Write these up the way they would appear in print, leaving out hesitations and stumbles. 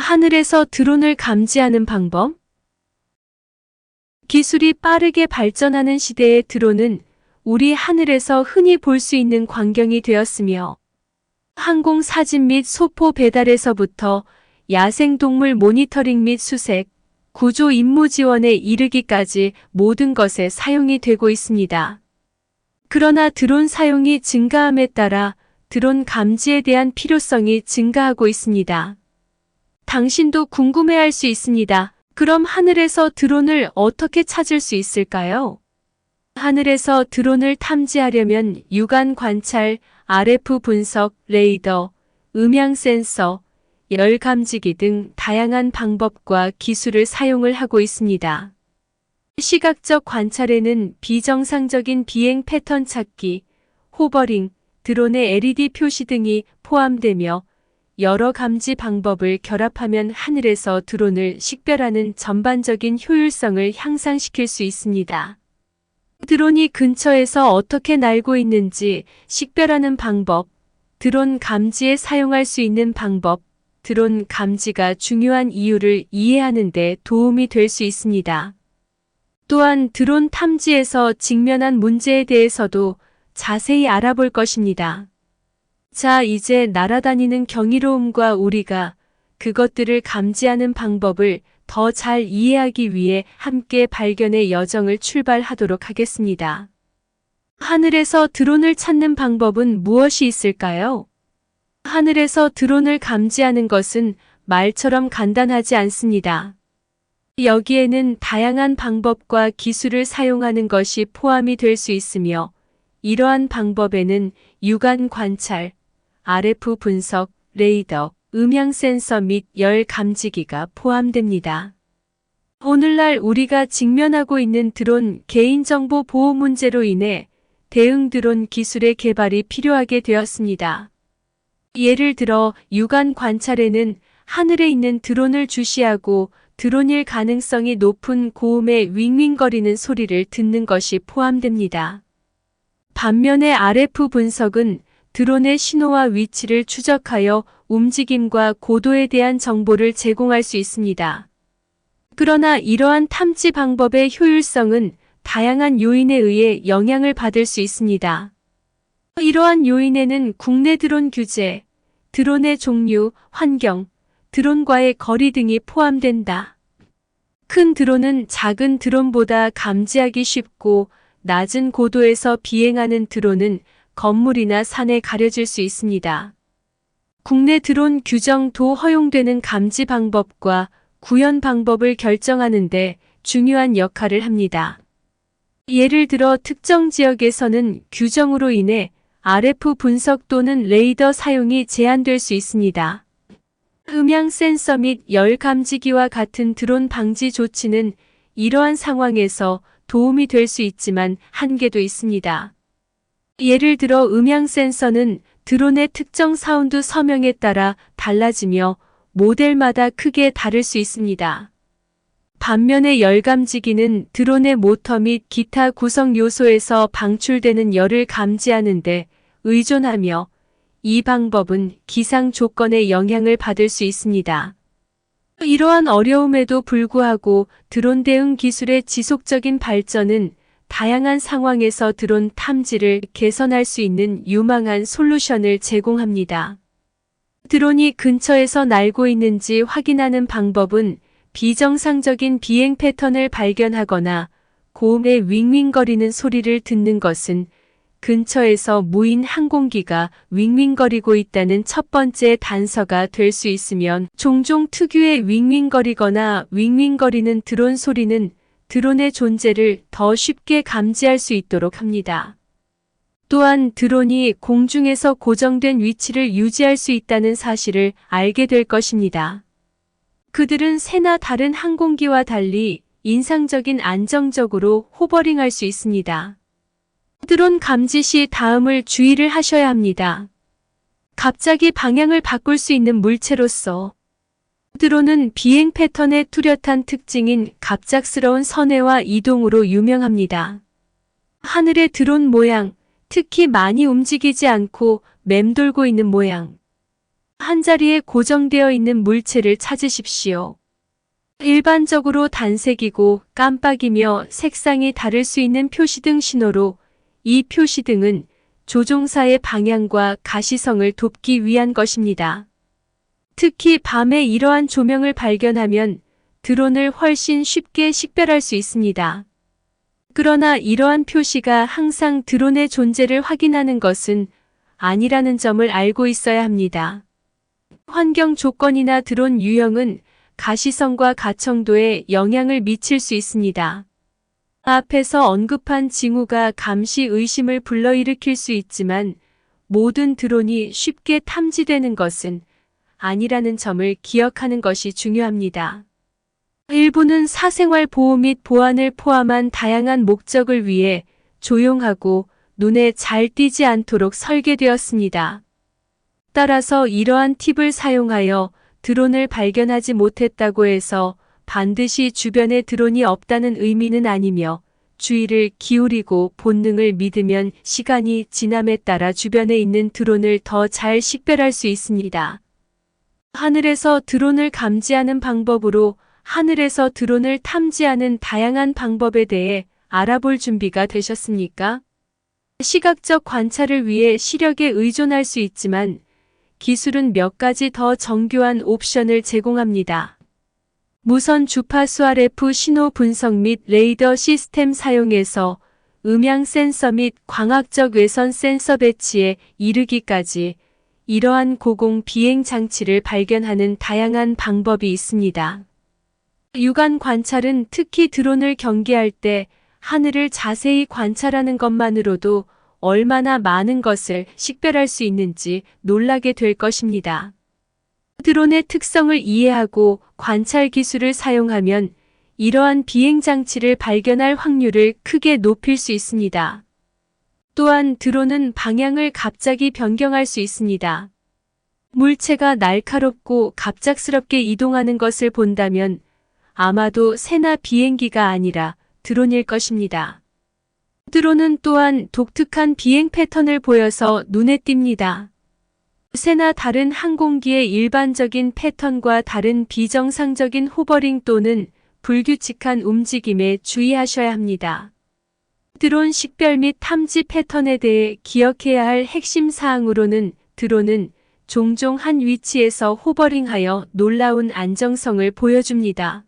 하늘에서 드론을 감지하는 방법? 기술이 빠르게 발전하는 시대의 드론은 우리 하늘에서 흔히 볼 수 있는 광경이 되었으며, 항공 사진 및 소포 배달에서부터 야생동물 모니터링 및 수색, 구조 임무 지원에 이르기까지 모든 것에 사용이 되고 있습니다. 그러나 드론 사용이 증가함에 따라 드론 감지에 대한 필요성이 증가하고 있습니다. 당신도 궁금해할 수 있습니다. 그럼 하늘에서 드론을 어떻게 찾을 수 있을까요? 하늘에서 드론을 탐지하려면 육안 관찰, RF 분석, 레이더, 음향 센서, 열 감지기 등 다양한 방법과 기술을 사용을 하고 있습니다. 시각적 관찰에는 비정상적인 비행 패턴 찾기, 호버링, 드론의 LED 표시 등이 포함되며 여러 감지 방법을 결합하면 하늘에서 드론을 식별하는 전반적인 효율성을 향상시킬 수 있습니다. 드론이 근처에서 어떻게 날고 있는지 식별하는 방법, 드론 감지에 사용할 수 있는 방법, 드론 감지가 중요한 이유를 이해하는 데 도움이 될 수 있습니다. 또한 드론 탐지에서 직면한 문제에 대해서도 자세히 알아볼 것입니다. 자, 이제 날아다니는 경이로움과 우리가 그것들을 감지하는 방법을 더 잘 이해하기 위해 함께 발견의 여정을 출발하도록 하겠습니다. 하늘에서 드론을 찾는 방법은 무엇이 있을까요? 하늘에서 드론을 감지하는 것은 말처럼 간단하지 않습니다. 여기에는 다양한 방법과 기술을 사용하는 것이 포함이 될 수 있으며, 이러한 방법에는 육안 관찰, RF 분석, 레이더, 음향 센서 및 열 감지기가 포함됩니다. 오늘날 우리가 직면하고 있는 드론 개인정보 보호 문제로 인해 대응 드론 기술의 개발이 필요하게 되었습니다. 예를 들어 육안 관찰에는 하늘에 있는 드론을 주시하고 드론일 가능성이 높은 고음의 윙윙거리는 소리를 듣는 것이 포함됩니다. 반면에 RF 분석은 드론의 신호와 위치를 추적하여 움직임과 고도에 대한 정보를 제공할 수 있습니다. 그러나 이러한 탐지 방법의 효율성은 다양한 요인에 의해 영향을 받을 수 있습니다. 이러한 요인에는 국내 드론 규제, 드론의 종류, 환경, 드론과의 거리 등이 포함된다. 큰 드론은 작은 드론보다 감지하기 쉽고, 낮은 고도에서 비행하는 드론은 건물이나 산에 가려질 수 있습니다. 국내 드론 규정도 허용되는 감지 방법과 구현 방법을 결정하는 데 중요한 역할을 합니다. 예를 들어 특정 지역에서는 규정으로 인해 RF 분석 또는 레이더 사용이 제한될 수 있습니다. 음향 센서 및 열 감지기와 같은 드론 방지 조치는 이러한 상황에서 도움이 될 수 있지만 한계도 있습니다. 예를 들어 음향 센서는 드론의 특정 사운드 서명에 따라 달라지며 모델마다 크게 다를 수 있습니다. 반면에 열 감지기는 드론의 모터 및 기타 구성 요소에서 방출되는 열을 감지하는 데 의존하며, 이 방법은 기상 조건에 영향을 받을 수 있습니다. 이러한 어려움에도 불구하고 드론 대응 기술의 지속적인 발전은 다양한 상황에서 드론 탐지를 개선할 수 있는 유망한 솔루션을 제공합니다. 드론이 근처에서 날고 있는지 확인하는 방법은 비정상적인 비행 패턴을 발견하거나 고음의 윙윙거리는 소리를 듣는 것은 근처에서 무인 항공기가 윙윙거리고 있다는 첫 번째 단서가 될 수 있으면, 종종 특유의 윙윙거리거나 윙윙거리는 드론 소리는 드론의 존재를 더 쉽게 감지할 수 있도록 합니다. 또한 드론이 공중에서 고정된 위치를 유지할 수 있다는 사실을 알게 될 것입니다. 그들은 새나 다른 항공기와 달리 인상적인 안정적으로 호버링할 수 있습니다. 드론 감지 시 다음을 주의를 하셔야 합니다. 갑자기 방향을 바꿀 수 있는 물체로서 드론은 비행 패턴의 뚜렷한 특징인 갑작스러운 선회와 이동으로 유명합니다. 하늘의 드론 모양, 특히 많이 움직이지 않고 맴돌고 있는 모양, 한자리에 고정되어 있는 물체를 찾으십시오. 일반적으로 단색이고 깜빡이며 색상이 다를 수 있는 표시등 신호로 이 표시등은 조종사의 방향과 가시성을 돕기 위한 것입니다. 특히 밤에 이러한 조명을 발견하면 드론을 훨씬 쉽게 식별할 수 있습니다. 그러나 이러한 표시가 항상 드론의 존재를 확인하는 것은 아니라는 점을 알고 있어야 합니다. 환경 조건이나 드론 유형은 가시성과 가청도에 영향을 미칠 수 있습니다. 앞에서 언급한 징후가 감시 의심을 불러일으킬 수 있지만 모든 드론이 쉽게 탐지되는 것은 아니라는 점을 기억하는 것이 중요합니다. 일부는 사생활 보호 및 보안을 포함한 다양한 목적을 위해 조용하고 눈에 잘 띄지 않도록 설계되었습니다. 따라서 이러한 팁을 사용하여 드론을 발견하지 못했다고 해서 반드시 주변에 드론이 없다는 의미는 아니며 주의를 기울이고 본능을 믿으면 시간이 지남에 따라 주변에 있는 드론을 더 잘 식별할 수 있습니다. 하늘에서 드론을 감지하는 방법으로 하늘에서 드론을 탐지하는 다양한 방법에 대해 알아볼 준비가 되셨습니까? 시각적 관찰을 위해 시력에 의존할 수 있지만 기술은 몇 가지 더 정교한 옵션을 제공합니다. 무선 주파수 RF 신호 분석 및 레이더 시스템 사용해서 음향 센서 및 광학적 외선 센서 배치에 이르기까지 이러한 고공 비행 장치를 발견하는 다양한 방법이 있습니다. 육안 관찰은 특히 드론을 경계할 때 하늘을 자세히 관찰하는 것만으로도 얼마나 많은 것을 식별할 수 있는지 놀라게 될 것입니다. 드론의 특성을 이해하고 관찰 기술을 사용하면 이러한 비행 장치를 발견할 확률을 크게 높일 수 있습니다. 또한 드론은 방향을 갑자기 변경할 수 있습니다. 물체가 날카롭고 갑작스럽게 이동하는 것을 본다면 아마도 새나 비행기가 아니라 드론일 것입니다. 드론은 또한 독특한 비행 패턴을 보여서 눈에 띕니다. 새나 다른 항공기의 일반적인 패턴과 다른 비정상적인 호버링 또는 불규칙한 움직임에 주의하셔야 합니다. 드론 식별 및 탐지 패턴에 대해 기억해야 할 핵심 사항으로는 드론은 종종 한 위치에서 호버링하여 놀라운 안정성을 보여줍니다.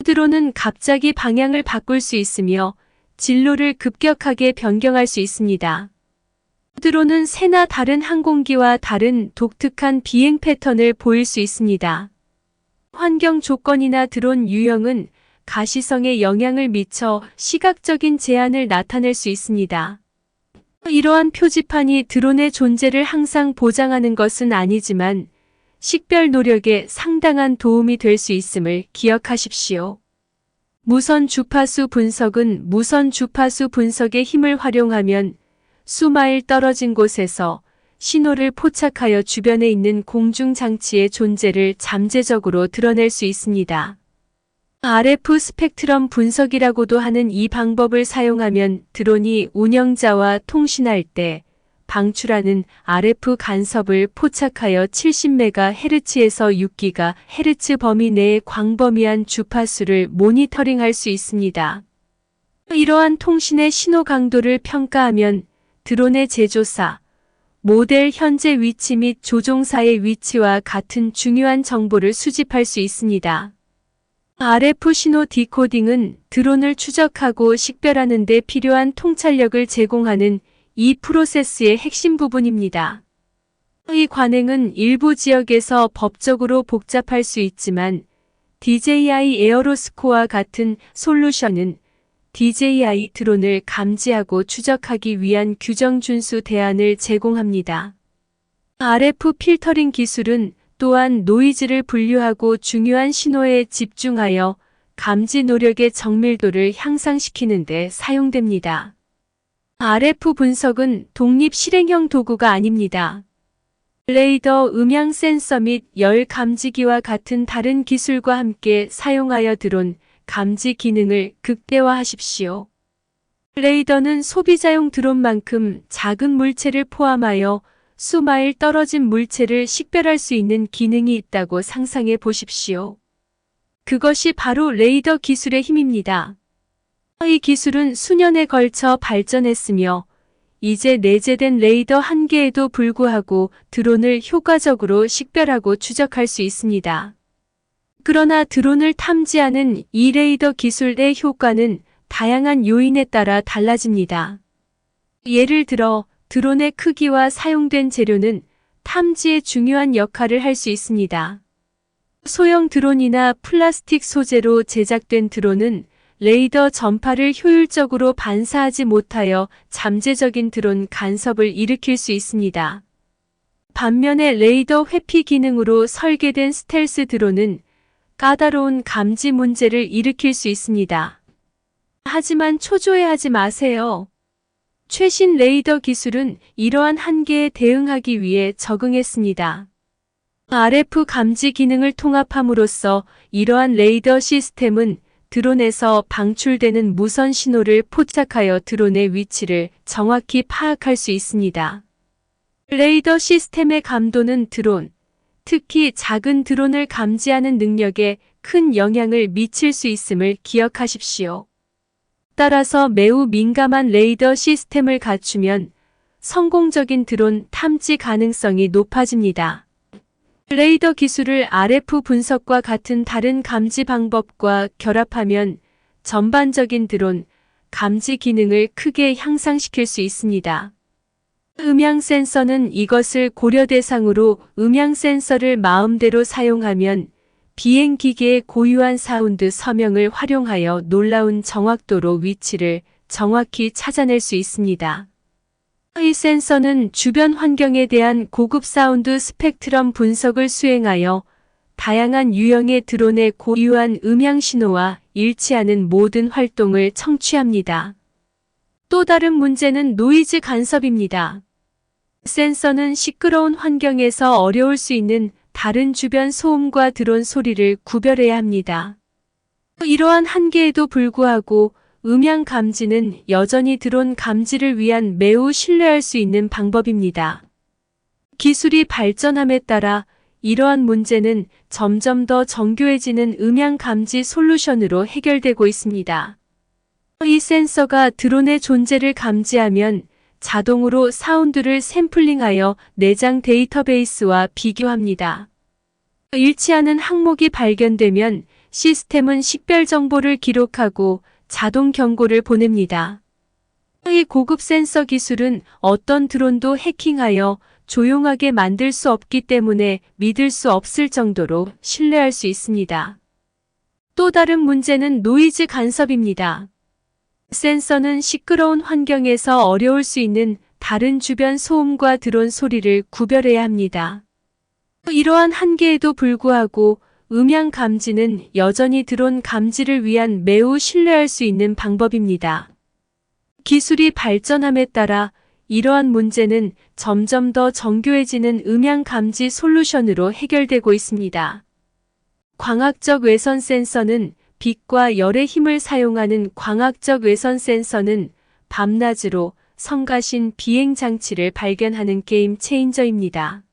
드론은 갑자기 방향을 바꿀 수 있으며 진로를 급격하게 변경할 수 있습니다. 드론은 새나 다른 항공기와 다른 독특한 비행 패턴을 보일 수 있습니다. 환경 조건이나 드론 유형은 가시성에 영향을 미쳐 시각적인 제한을 나타낼 수 있습니다. 이러한 표지판이 드론의 존재를 항상 보장하는 것은 아니지만 식별 노력에 상당한 도움이 될 수 있음을 기억하십시오. 무선 주파수 분석은 무선 주파수 분석의 힘을 활용하면 수마일 떨어진 곳에서 신호를 포착하여 주변에 있는 공중장치의 존재를 잠재적으로 드러낼 수 있습니다. RF 스펙트럼 분석이라고도 하는 이 방법을 사용하면 드론이 운영자와 통신할 때 방출하는 RF 간섭을 포착하여 70MHz에서 6GHz 범위 내의 광범위한 주파수를 모니터링할 수 있습니다. 이러한 통신의 신호 강도를 평가하면 드론의 제조사, 모델 현재 위치 및 조종사의 위치와 같은 중요한 정보를 수집할 수 있습니다. RF 신호 디코딩은 드론을 추적하고 식별하는 데 필요한 통찰력을 제공하는 이 프로세스의 핵심 부분입니다. 이 관행은 일부 지역에서 법적으로 복잡할 수 있지만 DJI 에어로스코와 같은 솔루션은 DJI 드론을 감지하고 추적하기 위한 규정 준수 대안을 제공합니다. RF 필터링 기술은 또한 노이즈를 분류하고 중요한 신호에 집중하여 감지 노력의 정밀도를 향상시키는 데 사용됩니다. RF 분석은 독립 실행형 도구가 아닙니다. 레이더, 음향 센서 및 열 감지기와 같은 다른 기술과 함께 사용하여 드론 감지 기능을 극대화하십시오. 레이더는 소비자용 드론만큼 작은 물체를 포함하여 수마일 떨어진 물체를 식별할 수 있는 기능이 있다고 상상해 보십시오. 그것이 바로 레이더 기술의 힘입니다. 이 기술은 수년에 걸쳐 발전했으며 이제 내재된 레이더 한 개에도 불구하고 드론을 효과적으로 식별하고 추적할 수 있습니다. 그러나 드론을 탐지하는 이 레이더 기술의 효과는 다양한 요인에 따라 달라집니다. 예를 들어 드론의 크기와 사용된 재료는 탐지에 중요한 역할을 할 수 있습니다. 소형 드론이나 플라스틱 소재로 제작된 드론은 레이더 전파를 효율적으로 반사하지 못하여 잠재적인 드론 간섭을 일으킬 수 있습니다. 반면에 레이더 회피 기능으로 설계된 스텔스 드론은 까다로운 감지 문제를 일으킬 수 있습니다. 하지만 초조해하지 마세요. 최신 레이더 기술은 이러한 한계에 대응하기 위해 적응했습니다. RF 감지 기능을 통합함으로써 이러한 레이더 시스템은 드론에서 방출되는 무선 신호를 포착하여 드론의 위치를 정확히 파악할 수 있습니다. 레이더 시스템의 감도는 드론, 특히 작은 드론을 감지하는 능력에 큰 영향을 미칠 수 있음을 기억하십시오. 따라서 매우 민감한 레이더 시스템을 갖추면 성공적인 드론 탐지 가능성이 높아집니다. 레이더 기술을 RF 분석과 같은 다른 감지 방법과 결합하면 전반적인 드론 감지 기능을 크게 향상시킬 수 있습니다. 음향 센서는 이것을 고려 대상으로 음향 센서를 마음대로 사용하면 비행기계의 고유한 사운드 서명을 활용하여 놀라운 정확도로 위치를 정확히 찾아낼 수 있습니다. 이 센서는 주변 환경에 대한 고급 사운드 스펙트럼 분석을 수행하여 다양한 유형의 드론의 고유한 음향 신호와 일치하는 모든 활동을 청취합니다. 또 다른 문제는 노이즈 간섭입니다. 센서는 시끄러운 환경에서 어려울 수 있는 다른 주변 소음과 드론 소리를 구별해야 합니다. 이러한 한계에도 불구하고 음향 감지는 여전히 드론 감지를 위한 매우 신뢰할 수 있는 방법입니다. 기술이 발전함에 따라 이러한 문제는 점점 더 정교해지는 음향 감지 솔루션으로 해결되고 있습니다. 이 센서가 드론의 존재를 감지하면 자동으로 사운드를 샘플링하여 내장 데이터베이스와 비교합니다. 일치하는 항목이 발견되면 시스템은 식별 정보를 기록하고 자동 경고를 보냅니다. 이 고급 센서 기술은 어떤 드론도 해킹하여 조용하게 만들 수 없기 때문에 믿을 수 없을 정도로 신뢰할 수 있습니다. 또 다른 문제는 노이즈 간섭입니다. 센서는 시끄러운 환경에서 어려울 수 있는 다른 주변 소음과 드론 소리를 구별해야 합니다. 이러한 한계에도 불구하고 음향 감지는 여전히 드론 감지를 위한 매우 신뢰할 수 있는 방법입니다. 기술이 발전함에 따라 이러한 문제는 점점 더 정교해지는 음향 감지 솔루션으로 해결되고 있습니다. 광학적 외선 센서는 빛과 열의 힘을 사용하는 광학적 외선 센서는 밤낮으로 성가신 비행 장치를 발견하는 게임 체인저입니다.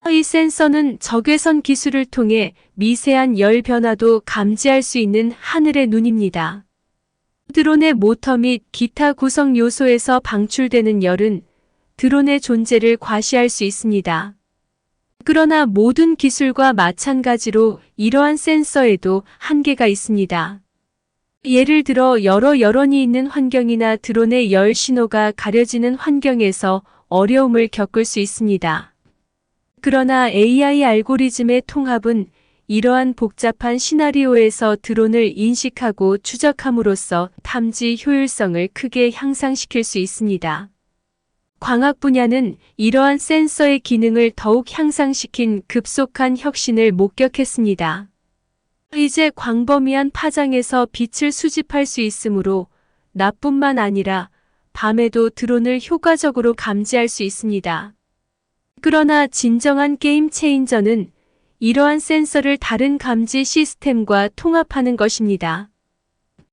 이 센서는 적외선 기술을 통해 미세한 열 변화도 감지할 수 있는 하늘의 눈입니다. 드론의 모터 및 기타 구성 요소에서 방출되는 열은 드론의 존재를 과시할 수 있습니다. 그러나 모든 기술과 마찬가지로 이러한 센서에도 한계가 있습니다. 예를 들어 여러 여론이 있는 환경이나 드론의 열 신호가 가려지는 환경에서 어려움을 겪을 수 있습니다. 그러나 AI 알고리즘의 통합은 이러한 복잡한 시나리오에서 드론을 인식하고 추적함으로써 탐지 효율성을 크게 향상시킬 수 있습니다. 광학 분야는 이러한 센서의 기능을 더욱 향상시킨 급속한 혁신을 목격했습니다. 이제 광범위한 파장에서 빛을 수집할 수 있으므로 낮뿐만 아니라 밤에도 드론을 효과적으로 감지할 수 있습니다. 그러나 진정한 게임 체인저는 이러한 센서를 다른 감지 시스템과 통합하는 것입니다.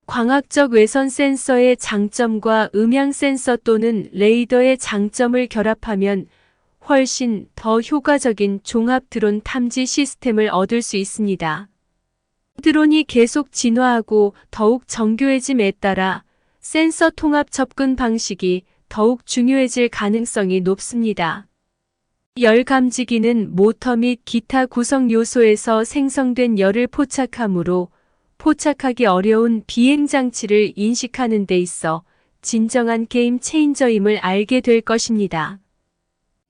광학적 외선 센서의 장점과 음향 센서 또는 레이더의 장점을 결합하면 훨씬 더 효과적인 종합 드론 탐지 시스템을 얻을 수 있습니다. 드론이 계속 진화하고 더욱 정교해짐에 따라 센서 통합 접근 방식이 더욱 중요해질 가능성이 높습니다. 열 감지기는 모터 및 기타 구성 요소에서 생성된 열을 포착하므로 포착하기 어려운 비행 장치를 인식하는 데 있어 진정한 게임 체인저임을 알게 될 것입니다.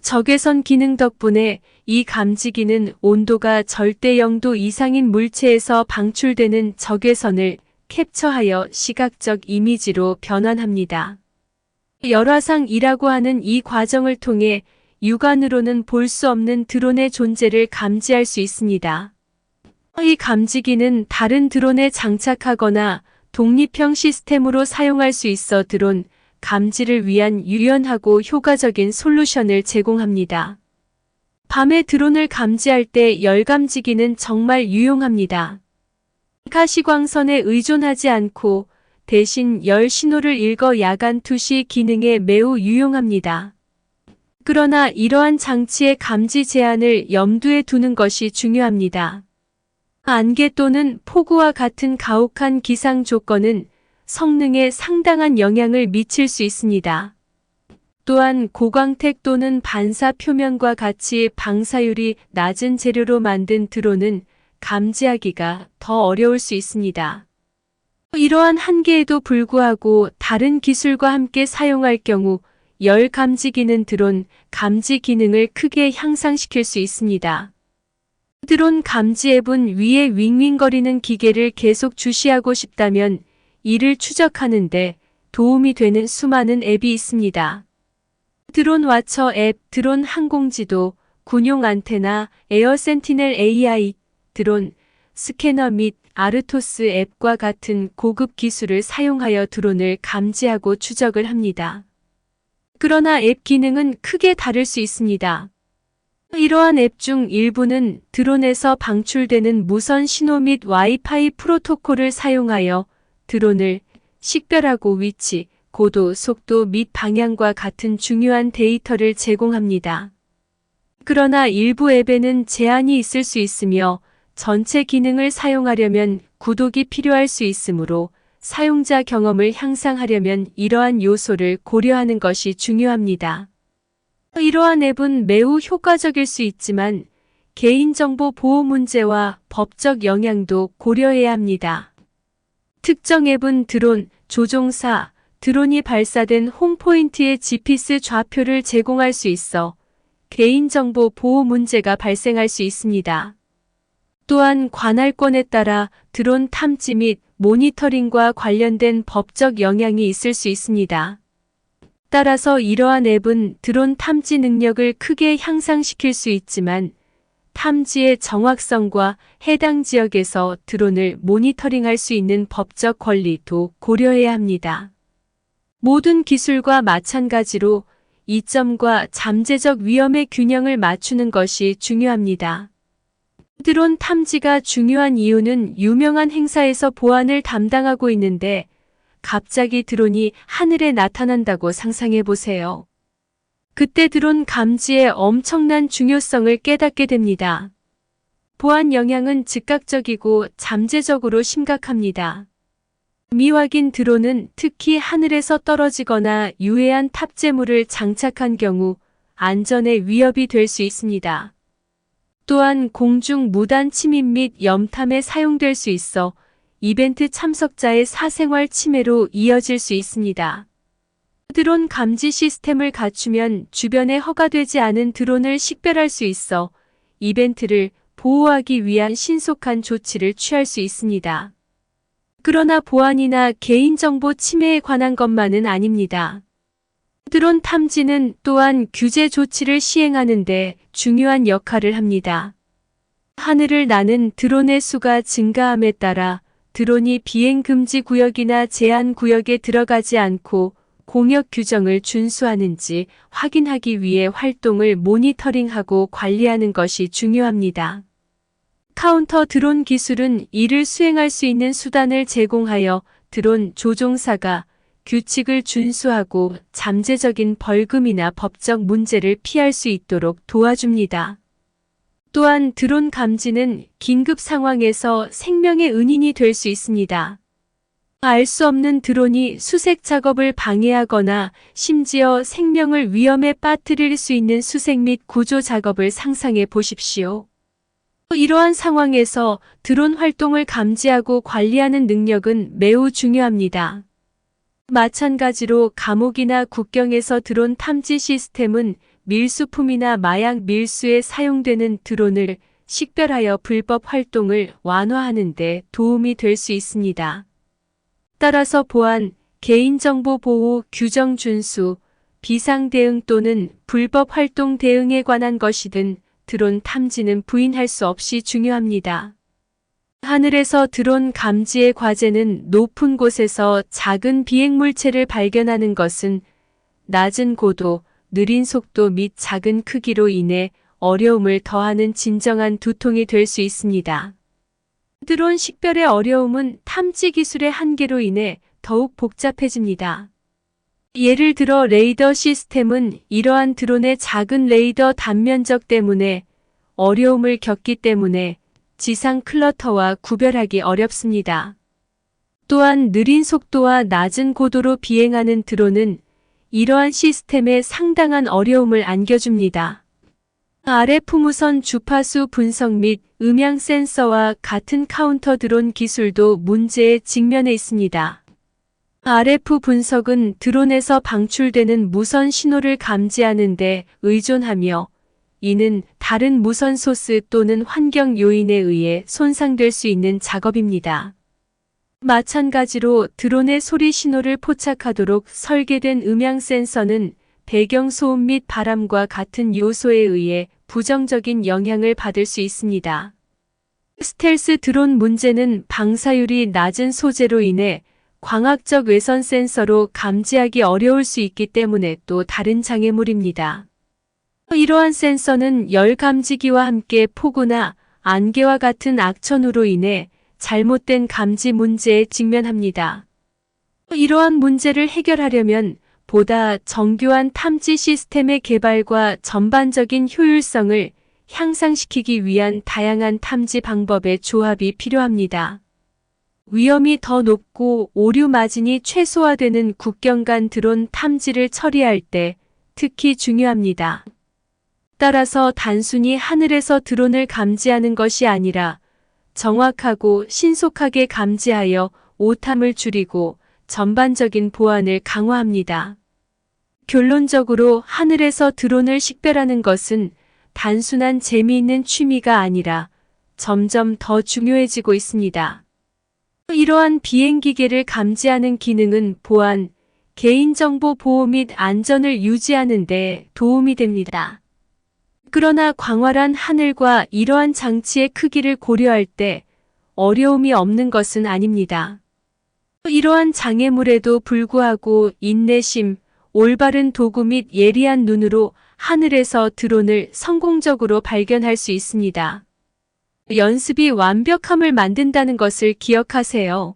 적외선 기능 덕분에 이 감지기는 온도가 절대 0도 이상인 물체에서 방출되는 적외선을 캡처하여 시각적 이미지로 변환합니다. 열화상이라고 하는 이 과정을 통해 육안으로는 볼 수 없는 드론의 존재를 감지할 수 있습니다. 이 감지기는 다른 드론에 장착하거나 독립형 시스템으로 사용할 수 있어 드론 감지를 위한 유연하고 효과적인 솔루션을 제공합니다. 밤에 드론을 감지할 때 열감지기는 정말 유용합니다. 가시광선에 의존하지 않고 대신 열 신호를 읽어 야간 투시 기능에 매우 유용합니다. 그러나 이러한 장치의 감지 제한을 염두에 두는 것이 중요합니다. 안개 또는 폭우와 같은 가혹한 기상 조건은 성능에 상당한 영향을 미칠 수 있습니다. 또한 고광택 또는 반사 표면과 같이 방사율이 낮은 재료로 만든 드론은 감지하기가 더 어려울 수 있습니다. 이러한 한계에도 불구하고 다른 기술과 함께 사용할 경우 열 감지기는 드론 감지 기능을 크게 향상시킬 수 있습니다. 드론 감지 앱은 위에 윙윙거리는 기계를 계속 주시하고 싶다면 이를 추적하는데 도움이 되는 수많은 앱이 있습니다. 드론 와처 앱, 드론 항공지도, 군용 안테나, 에어 센티넬 AI, 드론 스캐너 및 아르토스 앱과 같은 고급 기술을 사용하여 드론을 감지하고 추적을 합니다. 그러나 앱 기능은 크게 다를 수 있습니다. 이러한 앱 중 일부는 드론에서 방출되는 무선 신호 및 와이파이 프로토콜을 사용하여 드론을 식별하고 위치, 고도, 속도 및 방향과 같은 중요한 데이터를 제공합니다. 그러나 일부 앱에는 제한이 있을 수 있으며 전체 기능을 사용하려면 구독이 필요할 수 있으므로 사용자 경험을 향상하려면 이러한 요소를 고려하는 것이 중요합니다. 이러한 앱은 매우 효과적일 수 있지만 개인정보 보호 문제와 법적 영향도 고려해야 합니다. 특정 앱은 드론, 조종사, 드론이 발사된 홈포인트의 GPS 좌표를 제공할 수 있어 개인정보 보호 문제가 발생할 수 있습니다. 또한 관할권에 따라 드론 탐지 및 모니터링과 관련된 법적 영향이 있을 수 있습니다. 따라서 이러한 앱은 드론 탐지 능력을 크게 향상시킬 수 있지만 탐지의 정확성과 해당 지역에서 드론을 모니터링할 수 있는 법적 권리도 고려해야 합니다. 모든 기술과 마찬가지로 이점과 잠재적 위험의 균형을 맞추는 것이 중요합니다. 드론 탐지가 중요한 이유는 유명한 행사에서 보안을 담당하고 있는데 갑자기 드론이 하늘에 나타난다고 상상해 보세요. 그때 드론 감지의 엄청난 중요성을 깨닫게 됩니다. 보안 영향은 즉각적이고 잠재적으로 심각합니다. 미확인 드론은 특히 하늘에서 떨어지거나 유해한 탑재물을 장착한 경우 안전에 위협이 될 수 있습니다. 또한 공중 무단 침입 및 염탐에 사용될 수 있어 이벤트 참석자의 사생활 침해로 이어질 수 있습니다. 드론 감지 시스템을 갖추면 주변에 허가되지 않은 드론을 식별할 수 있어 이벤트를 보호하기 위한 신속한 조치를 취할 수 있습니다. 그러나 보안이나 개인정보 침해에 관한 것만은 아닙니다. 드론 탐지는 또한 규제 조치를 시행하는 데 중요한 역할을 합니다. 하늘을 나는 드론의 수가 증가함에 따라 드론이 비행 금지 구역이나 제한 구역에 들어가지 않고 공역 규정을 준수하는지 확인하기 위해 활동을 모니터링하고 관리하는 것이 중요합니다. 카운터 드론 기술은 이를 수행할 수 있는 수단을 제공하여 드론 조종사가 규칙을 준수하고 잠재적인 벌금이나 법적 문제를 피할 수 있도록 도와줍니다. 또한 드론 감지는 긴급 상황에서 생명의 은인이 될 수 있습니다. 알 수 없는 드론이 수색 작업을 방해하거나 심지어 생명을 위험에 빠뜨릴 수 있는 수색 및 구조 작업을 상상해 보십시오. 이러한 상황에서 드론 활동을 감지하고 관리하는 능력은 매우 중요합니다. 마찬가지로 감옥이나 국경에서 드론 탐지 시스템은 밀수품이나 마약 밀수에 사용되는 드론을 식별하여 불법 활동을 완화하는 데 도움이 될 수 있습니다. 따라서 보안, 개인정보 보호, 규정 준수, 비상대응 또는 불법 활동 대응에 관한 것이든 드론 탐지는 부인할 수 없이 중요합니다. 하늘에서 드론 감지의 과제는 높은 곳에서 작은 비행물체를 발견하는 것은 낮은 고도, 느린 속도 및 작은 크기로 인해 어려움을 더하는 진정한 두통이 될 수 있습니다. 드론 식별의 어려움은 탐지 기술의 한계로 인해 더욱 복잡해집니다. 예를 들어 레이더 시스템은 이러한 드론의 작은 레이더 단면적 때문에 어려움을 겪기 때문에 지상 클러터와 구별하기 어렵습니다. 또한 느린 속도와 낮은 고도로 비행하는 드론은 이러한 시스템에 상당한 어려움을 안겨줍니다. RF 무선 주파수 분석 및 음향 센서와 같은 카운터 드론 기술도 문제에 직면해 있습니다. RF 분석은 드론에서 방출되는 무선 신호를 감지하는 데 의존하며 이는 다른 무선 소스 또는 환경 요인에 의해 손상될 수 있는 작업입니다. 마찬가지로 드론의 소리 신호를 포착하도록 설계된 음향 센서는 배경 소음 및 바람과 같은 요소에 의해 부정적인 영향을 받을 수 있습니다. 스텔스 드론 문제는 방사율이 낮은 소재로 인해 광학적 외선 센서로 감지하기 어려울 수 있기 때문에 또 다른 장애물입니다. 이러한 센서는 열 감지기와 함께 폭우나 안개와 같은 악천후로 인해 잘못된 감지 문제에 직면합니다. 이러한 문제를 해결하려면 보다 정교한 탐지 시스템의 개발과 전반적인 효율성을 향상시키기 위한 다양한 탐지 방법의 조합이 필요합니다. 위험이 더 높고 오류 마진이 최소화되는 국경 간 드론 탐지를 처리할 때 특히 중요합니다. 따라서 단순히 하늘에서 드론을 감지하는 것이 아니라 정확하고 신속하게 감지하여 오탐을 줄이고 전반적인 보안을 강화합니다. 결론적으로 하늘에서 드론을 식별하는 것은 단순한 재미있는 취미가 아니라 점점 더 중요해지고 있습니다. 이러한 비행기계를 감지하는 기능은 보안, 개인정보 보호 및 안전을 유지하는 데 도움이 됩니다. 그러나 광활한 하늘과 이러한 장치의 크기를 고려할 때 어려움이 없는 것은 아닙니다. 이러한 장애물에도 불구하고 인내심, 올바른 도구 및 예리한 눈으로 하늘에서 드론을 성공적으로 발견할 수 있습니다. 연습이 완벽함을 만든다는 것을 기억하세요.